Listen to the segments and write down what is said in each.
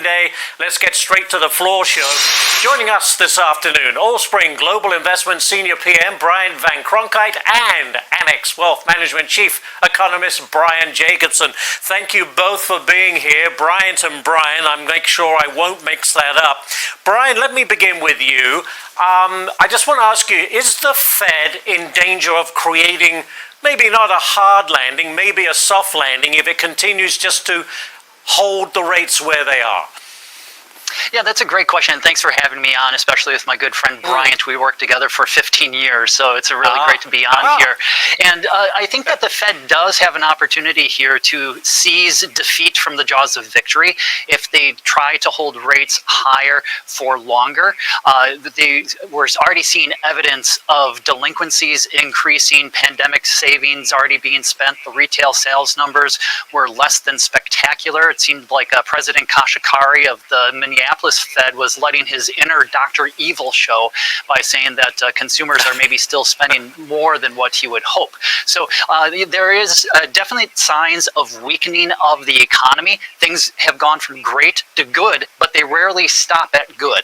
Friday. Let's get straight to the floor show. Joining us this afternoon, Allspring Global Investment Senior PM Bryant Vancronkhite and Annex Wealth Management Chief Economist Brian Jacobsen. Thank you both for being here, Bryant and Brian. I'll make sure I won't mix that up. Brian, let me begin with you. I just want to ask you, is the Fed in danger of creating maybe not a hard landing, maybe a soft landing if it continues just to hold the rates where they are? Yeah, that's a great question. Thanks for having me on, especially with my good friend Bryant. We worked together for 15 years, so it's really great to be on here. And I think that the Fed does have an opportunity here to seize defeat from the jaws of victory if they try to hold rates higher for longer. We're already seeing evidence of delinquencies increasing, pandemic savings already being spent. The retail sales numbers were less than spectacular. It seemed like President Kashikari of the Minneapolis Fed was letting his inner Dr. Evil show by saying that consumers are maybe still spending more than what he would hope. So there is definitely signs of weakening of the economy. Things have gone from great to good, but they rarely stop at good.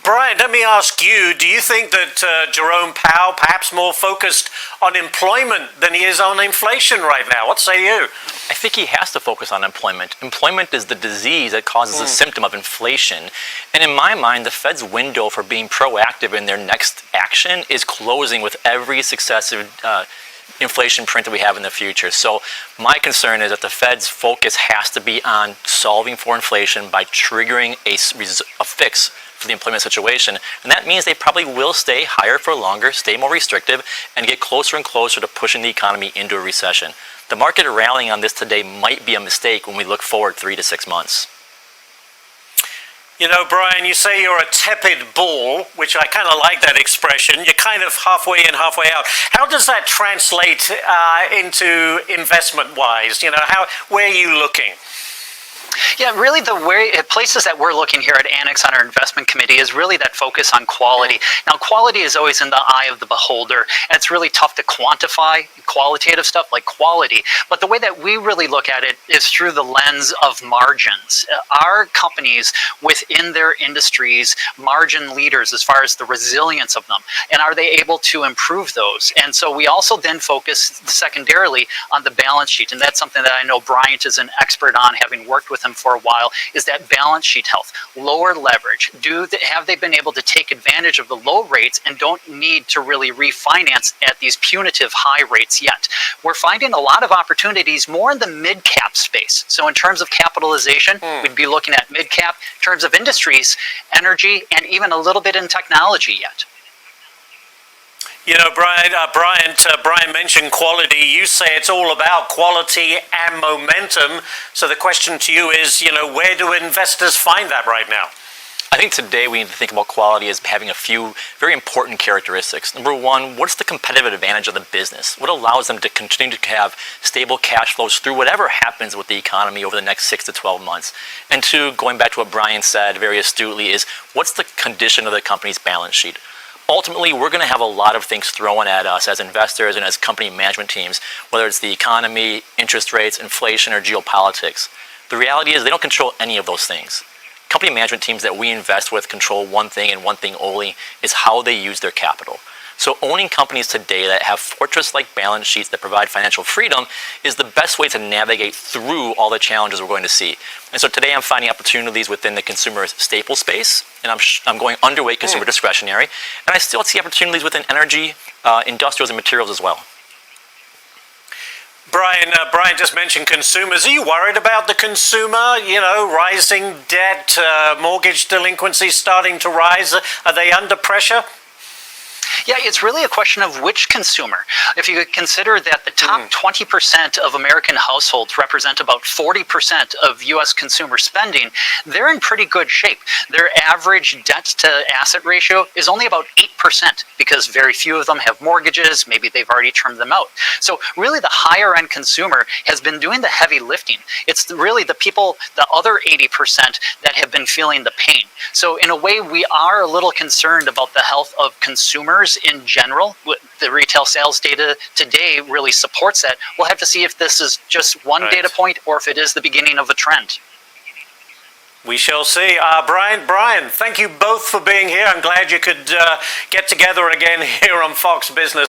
Brian, let me ask you, do you think that Jerome Powell perhaps more focused on employment than he is on inflation right now? What say you? I think he has to focus on employment. Employment is the disease that causes the symptom of inflation. And in my mind, the Fed's window for being proactive in their next action is closing with every successive inflation print that we have in the future. So my concern is that the Fed's focus has to be on solving for inflation by triggering a fix for the employment situation. And that means they probably will stay higher for longer, stay more restrictive, and get closer and closer to pushing the economy into a recession. The market rallying on this today might be a mistake when we look forward 3 to 6 months. You know, Brian, you say you're a tepid bull, which I kind of like that expression. You're kind of halfway in, halfway out. How does that translate into investment-wise? You know, where are you looking? Yeah, really the places that we're looking here at Annex on our investment committee is really that focus on quality. Now, quality is always in the eye of the beholder, and it's really tough to quantify qualitative stuff like quality. But the way that we really look at it is through the lens of margins. Are companies within their industries margin leaders as far as the resilience of them? And are they able to improve those? And so we also then focus secondarily on the balance sheet. And that's something that I know Bryant is an expert on, having worked with him for a while, is that balance sheet health, lower leverage. Have they been able to take advantage of the low rates and don't need to really refinance at these punitive high rates yet? We're finding a lot of opportunities more in the mid-cap space. So in terms of capitalization, we'd be looking at mid-cap. In terms of industries, energy, and even a little bit in technology yet. You know, Brian mentioned quality. You say it's all about quality and momentum. So the question to you is, you know, where do investors find that right now? I think today we need to think about quality as having a few very important characteristics. Number one, what's the competitive advantage of the business? What allows them to continue to have stable cash flows through whatever happens with the economy over the next 6 to 12 months? And two, going back to what Brian said very astutely, is what's the condition of the company's balance sheet? Ultimately, we're going to have a lot of things thrown at us as investors and as company management teams, whether it's the economy, interest rates, inflation, or geopolitics. The reality is they don't control any of those things. Company management teams that we invest with control one thing and one thing only, is how they use their capital. So owning companies today that have fortress-like balance sheets that provide financial freedom is the best way to navigate through all the challenges we're going to see. And so today I'm finding opportunities within the consumer staple space, and I'm going underweight consumer discretionary, and I still see opportunities within energy, industrials, and materials as well. Brian just mentioned consumers. Are you worried about the consumer? You know, rising debt, mortgage delinquency starting to rise. Are they under pressure? Yeah, it's really a question of which consumer. If you consider that the top 20% of American households represent about 40% of U.S. consumer spending, they're in pretty good shape. Their average debt-to-asset ratio is only about 8% because very few of them have mortgages. Maybe they've already termed them out. So really the higher-end consumer has been doing the heavy lifting. It's really the people, the other 80%, that have been feeling the pain. So in a way, we are a little concerned about the health of consumers in general. The retail sales data today really supports that. We'll have to see if this is just one data point or if it is the beginning of a trend. We shall see. Brian, thank you both for being here. I'm glad you could get together again here on Fox Business.